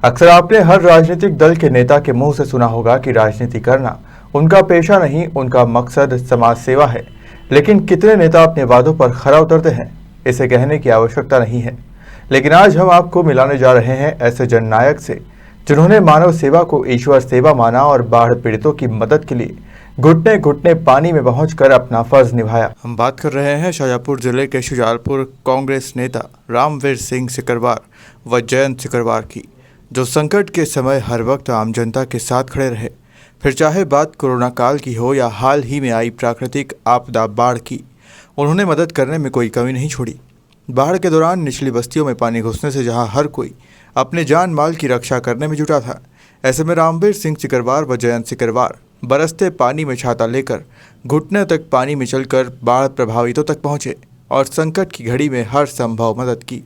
अक्सर आपने हर राजनीतिक दल के नेता के मुंह से सुना होगा कि राजनीति करना उनका पेशा नहीं, उनका मकसद समाज सेवा है। लेकिन कितने नेता अपने वादों पर खरा उतरते हैं, इसे कहने की आवश्यकता नहीं है। लेकिन आज हम आपको मिलाने जा रहे हैं ऐसे जननायक से जिन्होंने मानव सेवा को ईश्वर सेवा माना और बाढ़ पीड़ितों की मदद के लिए घुटने घुटने पानी में पहुंचकर अपना फर्ज निभाया। हम बात कर रहे हैं शाजापुर जिले के शुजालपुर कांग्रेस नेता रामवीर सिंह सिकरवार व जयंत सिकरवार की, जो संकट के समय हर वक्त आम जनता के साथ खड़े रहे। फिर चाहे बात कोरोना काल की हो या हाल ही में आई प्राकृतिक आपदा बाढ़ की, उन्होंने मदद करने में कोई कमी नहीं छोड़ी। बाढ़ के दौरान निचली बस्तियों में पानी घुसने से जहां हर कोई अपने जान माल की रक्षा करने में जुटा था, ऐसे में रामवीर सिंह सिकरवार व जयंत सिकरवार बरसते पानी में छाता लेकर घुटने तक पानी में चलकर बाढ़ प्रभावितों तक पहुंचे और संकट की घड़ी में हर संभव मदद की।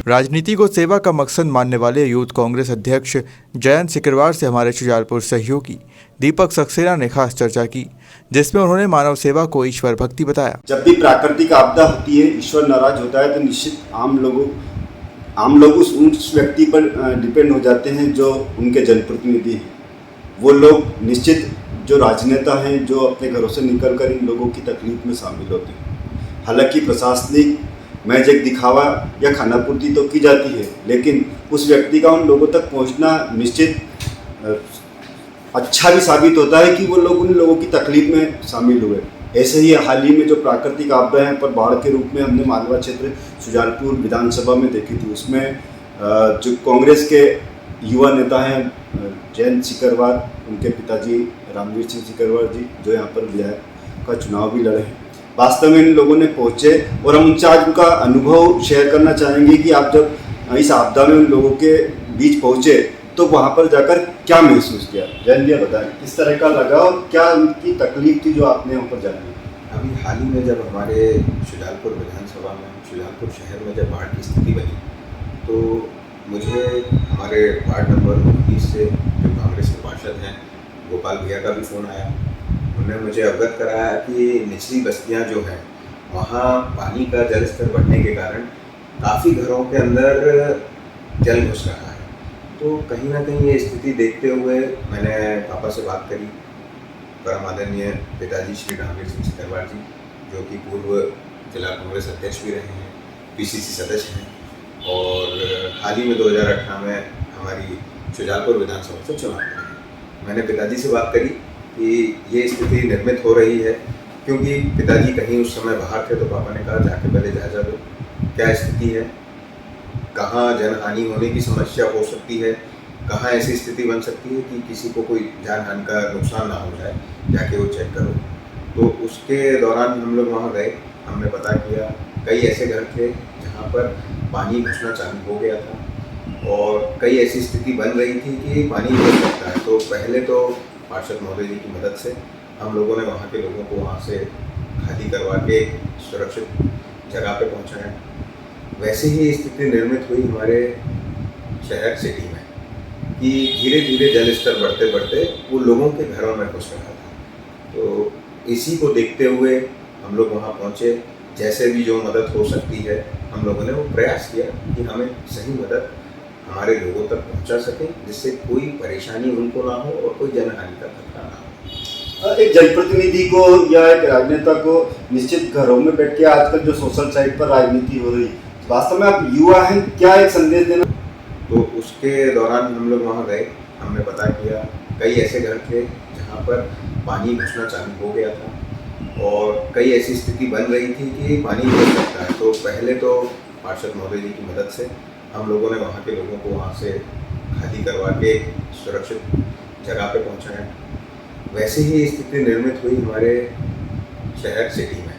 राजनीति को सेवा का मकसद मानने वाले यूथ कांग्रेस अध्यक्ष जयंत सिकरवार से हमारे शुजालपुर सहयोगी दीपक सक्सेना ने खास चर्चा की, जिसमें उन्होंने मानव सेवा को ईश्वर भक्ति बताया। जब भी प्राकृतिक आपदा होती है, ईश्वर नाराज होता है, तो निश्चित आम लोग उस व्यक्ति पर डिपेंड हो जाते हैं जो उनके जनप्रतिनिधि हैं। वो लोग निश्चित जो राजनेता हैं, जो अपने घरों से निकल कर इन लोगों की तकलीफ में शामिल होते हैं। हालांकि प्रशासनिक महज एक दिखावा या खानापूर्ति तो की जाती है, लेकिन उस व्यक्ति का उन लोगों तक पहुंचना निश्चित अच्छा भी साबित होता है कि वो लोग उन लोगों की तकलीफ में शामिल हुए। ऐसे ही हाल ही में जो प्राकृतिक आपदाएं पर बाढ़ के रूप में हमने मालवा क्षेत्र शुजालपुर विधानसभा में देखी थी, उसमें जो कांग्रेस के युवा नेता हैं जयंत सिकरवार, उनके पिताजी रामवीर सिंह सिकरवार जी, जो यहाँ पर विधायक का चुनाव भी लड़े हैं, वास्तव में इन लोगों ने पहुँचे और हम उनसे आज उनका अनुभव शेयर करना चाहेंगे कि आप जब इस आपदा में उन लोगों के बीच पहुँचे तो वहाँ पर जाकर क्या महसूस किया। जैन जी बताएं, किस तरह का लगा और क्या उनकी तकलीफ थी जो आपने वहाँ पर जानी। अभी हाल ही में जब हमारे शुजालपुर विधानसभा में, शुजालपुर शहर में जब बाढ़ की स्थिति बनी, तो मुझे हमारे वार्ड नंबर 19 से जो कांग्रेस के पार्षद हैं गोपाल भैया का भी फ़ोन आया। उन्होंने मुझे अवगत कराया कि निचली बस्तियां जो हैं, वहाँ पानी का जल स्तर बढ़ने के कारण काफ़ी घरों के अंदर जल घुस रहा है। तो कहीं ना कहीं ये स्थिति देखते हुए मैंने पापा से बात करी। परम आदरणीय पिताजी श्री रामवीर सिंह सिकरवार जी, जो कि पूर्व जिला कांग्रेस अध्यक्ष भी रहे हैं, पीसीसी सदस्य हैं और हाल ही में 2018 में हमारी शुजालपुर विधानसभा से चुनाव लड़े। मैंने पिताजी से बात करी कि ये स्थिति निर्मित हो रही है, क्योंकि पिताजी कहीं उस समय बाहर थे, तो पापा ने कहा जाके पहले जायजा लो, क्या स्थिति है, कहाँ जनहानि होने की समस्या हो सकती है, कहाँ ऐसी स्थिति बन सकती है कि किसी को कोई जान हानि का नुकसान ना हो जाए, जाके वो चेक करो। तो उसके दौरान हम लोग वहाँ गए, हमने पता किया कई ऐसे घर थे जहाँ पर पानी घुसना चालू हो गया था और कई ऐसी स्थिति बन रही थी कि पानी घुस सकता है। तो पहले तो पार्षद महोदय जी की मदद से हम लोगों ने वहाँ के लोगों को वहाँ से खाली करवा के सुरक्षित जगह पे पहुँचाया। वैसे ही स्थिति निर्मित हुई हमारे शहर सिटी में कि धीरे धीरे जल स्तर बढ़ते बढ़ते वो लोगों के घरों में घुस रहा था। तो इसी को देखते हुए हम लोग वहाँ पहुँचे। जैसे भी जो मदद हो सकती है हम लोगों ने वो प्रयास किया कि हमें सही मदद हमारे लोगों तक पहुंचा सके, जिससे कोई परेशानी उनको ना हो और कोई जनहानि का खतरा ना हो। एक जनप्रतिनिधि को या एक राजनेता को निश्चित घरों में बैठ के आजकल जो सोशल साइट पर राजनीति हो रही, वास्तव में आप युवा हैं, क्या एक संदेश देना। तो उसके दौरान हम लोग वहाँ गए, हमने पता किया कई ऐसे घर थे जहाँ पर पानी घुसना चालू हो गया था और कई ऐसी स्थिति बन रही थी कि पानी घुस सकता है। तो पहले तो पार्षद महोदय जी की मदद से हम लोगों ने वहाँ के लोगों को वहाँ से खाली करवा के सुरक्षित जगह पे पहुँचाया। वैसे ही स्थिति निर्मित हुई हमारे शहर सिटी में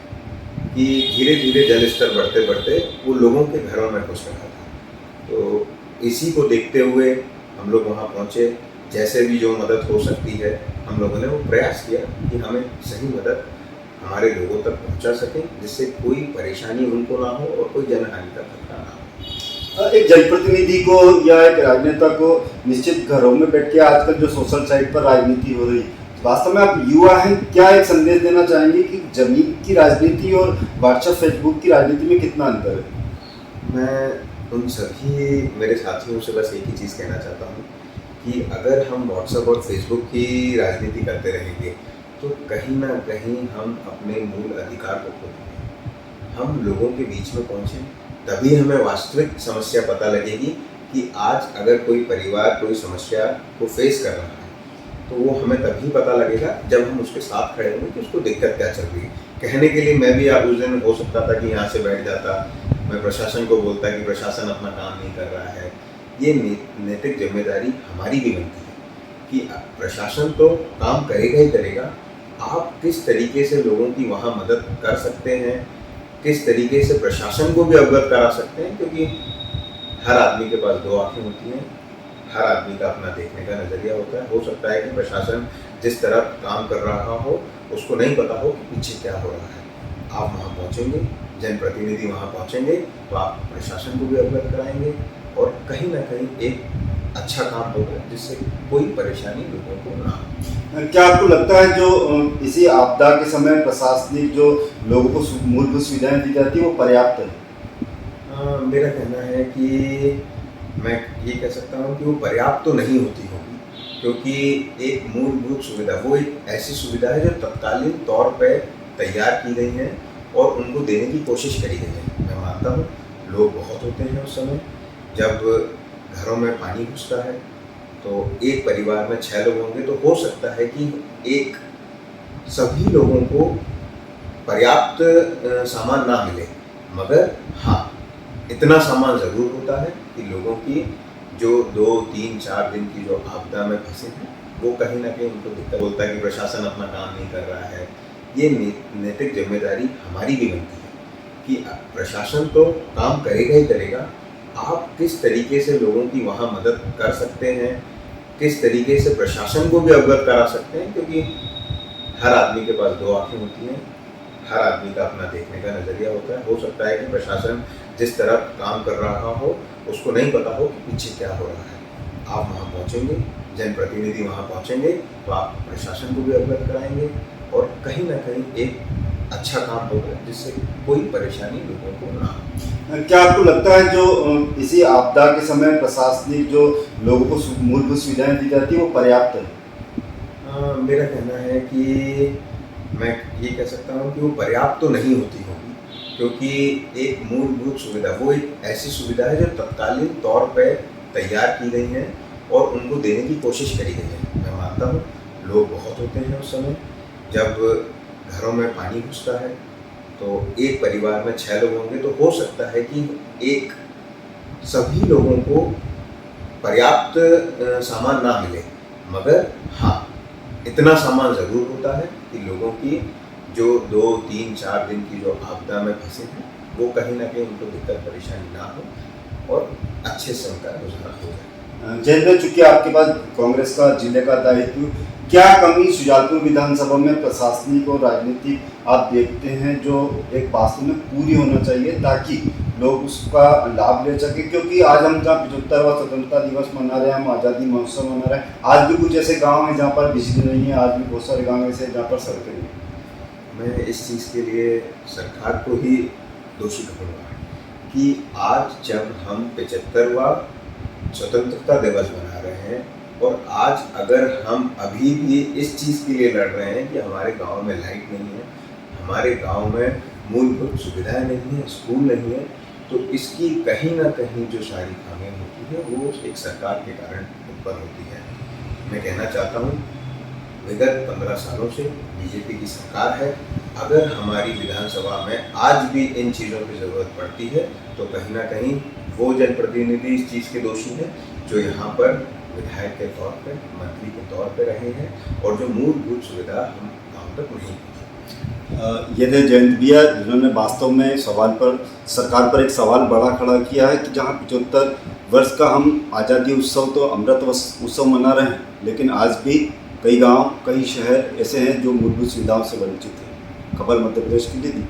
कि धीरे धीरे जल स्तर बढ़ते बढ़ते वो लोगों के घरों में घुस रहा था। तो इसी को देखते हुए हम लोग वहाँ पहुँचे, जैसे भी जो मदद हो सकती है हम लोगों ने वो प्रयास किया कि हमें सही मदद हमारे लोगों तक पहुँचा सकें, जिससे कोई परेशानी उनको ना हो और कोई जनहानि का खतरा ना हो। एक जनप्रतिनिधि को या एक राजनेता को निश्चित घरों में बैठ के आजकल जो सोशल साइट पर राजनीति हो रही, वास्तव में आप युवा हैं, क्या एक संदेश देना चाहेंगे कि जमीन की राजनीति और व्हाट्सएप फेसबुक की राजनीति में कितना अंतर है? मैं उन सभी मेरे साथियों से बस एक ही चीज़ कहना चाहता हूँ कि अगर हम व्हाट्सएप और फेसबुक की राजनीति करते रहेंगे तो कहीं ना कहीं हम अपने मूल अधिकार को खो देंगे। हम लोगों के बीच में पहुँचें तभी हमें वास्तविक समस्या पता लगेगी कि आज अगर कोई परिवार कोई समस्या को फेस कर रहा है तो वो हमें तभी पता लगेगा जब हम उसके साथ खड़े होंगे कि उसको दिक्कत क्या चल रही है। कहने के लिए मैं भी उस दिन हो सकता था कि यहाँ से बैठ जाता, मैं प्रशासन को बोलता कि प्रशासन अपना काम नहीं कर रहा है। ये नैतिक जिम्मेदारी हमारी भी बनती है कि प्रशासन तो काम करेगा ही करेगा, आप किस तरीके से लोगों की वहाँ मदद कर सकते हैं, किस तरीके से प्रशासन को भी अवगत करा सकते हैं, क्योंकि हर आदमी के पास दो आँखें होती हैं, हर आदमी का अपना देखने का नज़रिया होता है। हो सकता है कि प्रशासन जिस तरह काम कर रहा हो उसको नहीं पता हो कि पीछे क्या हो रहा है। आप वहाँ पहुँचेंगे, जनप्रतिनिधि वहाँ पहुँचेंगे तो आप प्रशासन को भी अवगत कराएंगे और कहीं ना कहीं एक अच्छा काम होगा जिससे कोई परेशानी लोगों को ना हो। क्या आपको लगता है जो इसी आपदा के समय प्रशासनिक जो लोगों को मूलभूत सुविधाएं दी जाती है वो पर्याप्त है? मेरा कहना है कि मैं ये कह सकता हूँ कि वो पर्याप्त तो नहीं होती होगी, क्योंकि एक मूलभूत सुविधा वो एक ऐसी सुविधा है जो तत्कालीन तौर पे तैयार की गई है और उनको देने की कोशिश करी गई है। मैं मानता हूँ लोग बहुत होते हैं उस समय जब घरों में पानी घुसता है, तो एक परिवार में 6 लोग होंगे तो हो सकता है कि एक सभी लोगों को पर्याप्त सामान ना मिले, मगर हाँ इतना सामान ज़रूर होता है कि लोगों की जो 2, 3, 4 दिन की जो आपदा में फंसे हैं वो कहीं ना कहीं उनको दिक्कत होता है कि प्रशासन अपना काम नहीं कर रहा है। ये नैतिक जिम्मेदारी हमारी भी बनती है कि प्रशासन तो काम करेगा ही करेगा, आप किस तरीके से लोगों की वहाँ मदद कर सकते हैं, किस तरीके से प्रशासन को भी अवगत करा सकते हैं, क्योंकि हर आदमी के पास दो आँखें होती हैं, हर आदमी का अपना देखने का नज़रिया होता है। हो सकता है कि प्रशासन जिस तरह काम कर रहा हो उसको नहीं पता हो कि पीछे क्या हो रहा है। आप वहाँ पहुँचेंगे, जनप्रतिनिधि वहाँ पहुँचेंगे तो आप प्रशासन को भी अवगत कराएंगे और कहीं ना कहीं एक अच्छा काम होगा जिससे कोई परेशानी लोगों को ना हो। क्या आपको लगता है जो इसी आपदा के समय प्रशासनिक जो लोगों को मूलभूत सुविधाएं दी जाती है वो पर्याप्त है? मेरा कहना है कि मैं ये कह सकता हूँ कि वो पर्याप्त तो नहीं होती होगी, क्योंकि एक मूलभूत सुविधा वो एक ऐसी सुविधा है जो तत्कालीन तौर पे तैयार की गई है और उनको देने की कोशिश करी गई है। मैं मानता हूँ लोग बहुत होते हैं उस समय जब घरों में पानी घुसता है, तो एक परिवार में 6 लोग होंगे तो हो सकता है कि एक सभी लोगों को पर्याप्त सामान ना मिले, मगर हाँ इतना सामान ज़रूर होता है कि लोगों की जो 2, 3, 4 दिन की जो आपदा में फंसे हैं वो कहीं ना कहीं उनको दिक्कत परेशानी ना हो और अच्छे से उनका गुजारा हो जाए। जयेंद्र, चूंकि आपके पास कांग्रेस का जिले का दायित्व, क्या कमी शुजालपुर विधानसभा में प्रशासनिक और राजनीतिक आप देखते हैं जो एक वास्तव में पूरी होना चाहिए ताकि लोग उसका लाभ ले सके? क्योंकि आज हम जहाँ 75वां स्वतंत्रता दिवस मना रहे हैं, हम आज़ादी महोत्सव मना रहे हैं, आज भी कुछ ऐसे गांव हैं जहाँ पर बिजली नहीं है, आज भी बहुत सारे गांव ऐसे हैं जहाँ पर सड़कें नहीं हैं। मैं इस चीज़ के लिए सरकार को ही दोषी कहूँगा कि आज जब हम 75वां स्वतंत्रता दिवस मना रहे हैं और आज अगर हम अभी भी इस चीज़ के लिए लड़ रहे हैं कि हमारे गांव में लाइट नहीं है, हमारे गांव में मूलभूत सुविधाएं नहीं है, स्कूल नहीं है, तो इसकी कहीं ना कहीं जो सारी खामियां होती है वो एक सरकार के कारण उत्पन्न होती है। मैं कहना चाहता हूँ विगत 15 सालों से बीजेपी की सरकार है, अगर हमारी विधानसभा में आज भी इन चीज़ों की ज़रूरत पड़ती है तो कहीं ना कहीं वो जनप्रतिनिधि इस चीज़ के दोषी हैं जो यहाँ पर विधायक के तौर पर, मंत्री के तौर पर रहे हैं और जो मूलभूत सुविधा हम गाँव तक नहीं पहुँची। ये थे जयंत भैया, जिन्होंने वास्तव में सरकार पर एक सवाल बड़ा खड़ा किया है कि जहाँ 75 वर्ष का हम आज़ादी उत्सव तो अमृत उत्सव मना रहे हैं, लेकिन आज भी कई गांव, कई शहर ऐसे हैं जो मूलभूत सुविधाओं से वंचित हैं। खबर मध्य प्रदेश के लिए।